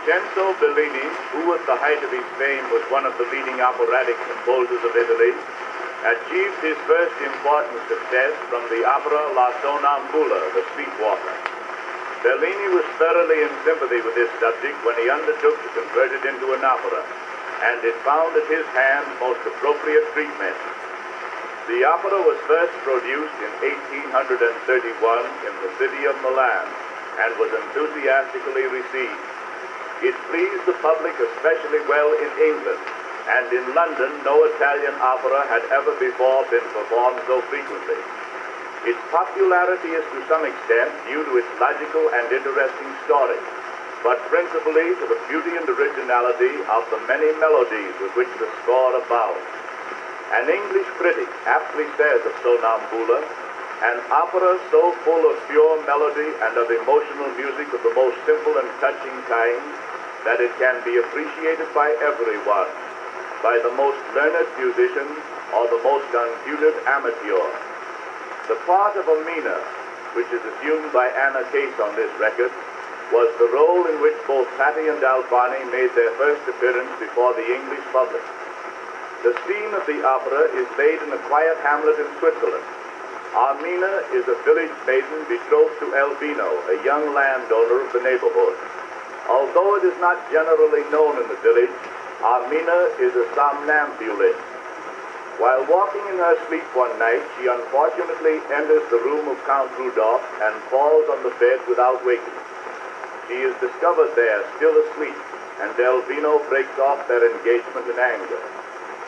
Vincenzo Bellini, who at the height of his fame was one of the leading operatic composers of Italy, achieved his first important success from the opera La Sonnambula, the Sleepwalker. Bellini was thoroughly in sympathy with this subject when he undertook to convert it into an opera, and it found at his hand most appropriate treatment. The opera was first produced in 1831 in the city of Milan and was enthusiastically received. It pleased the public especially well in England, and in London no Italian opera had ever before been performed so frequently. Its popularity is to some extent due to its logical and interesting story, but principally to the beauty and originality of the many melodies with which the score abounds. An English critic aptly says of Sonnambula, an opera so full of pure melody and of emotional music of the most simple and touching kind that it can be appreciated by everyone, by the most learned musician or the most untutored amateur. The part of Amina, which is assumed by Anna Case on this record, was the role in which both Patti and Albani made their first appearance before the English public. The scene of the opera is laid in a quiet hamlet in Switzerland. Amina is a village maiden betrothed to Albino, a young landowner of the neighborhood. Although it is not generally known in the village, Amina is a somnambulist. While walking in her sleep one night, she unfortunately enters the room of Count Rudolph and falls on the bed without waking. She is discovered there, still asleep, and Albino breaks off their engagement in anger.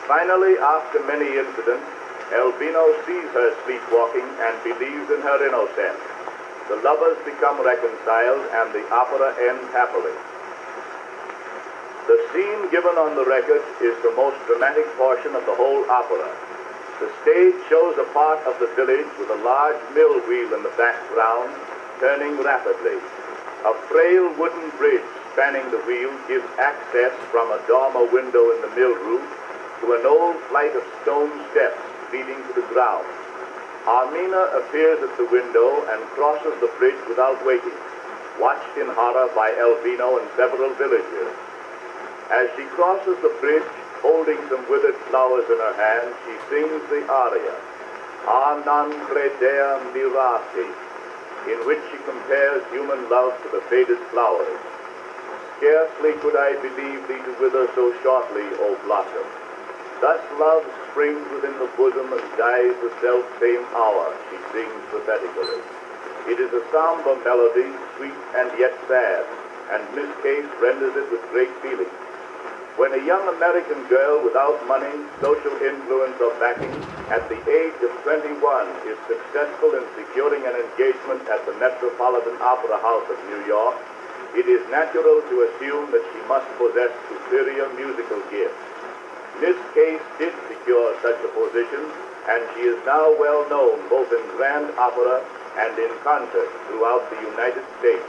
Finally, after many incidents, Albino sees her sleepwalking and believes in her innocence. The lovers become reconciled, and the opera ends happily. The scene given on the record is the most dramatic portion of the whole opera. The stage shows a part of the village with a large mill wheel in the background, turning rapidly. A frail wooden bridge spanning the wheel gives access from a dormer window in the mill roof to an old flight of stone steps leading to the ground. Amina appears at the window and crosses the bridge without waiting, watched in horror by Albino and several villagers. As she crosses the bridge, holding some withered flowers in her hand, she sings the aria, non Creda Mirarti, in which she compares human love to the faded flowers. Scarcely could I believe thee to wither so shortly, O blossom. Thus love springs within the bosom and dies the self-same hour, she sings pathetically. It is a somber melody, sweet and yet sad, and Miss Case renders it with great feeling. When a young American girl without money, social influence, or backing, at the age of 21, is successful in securing an engagement at the Metropolitan Opera House of New York, it is natural to assume that she must possess superior musical gifts. Miss Case did secure such a position, and she is now well known both in grand opera and in concert throughout the United States.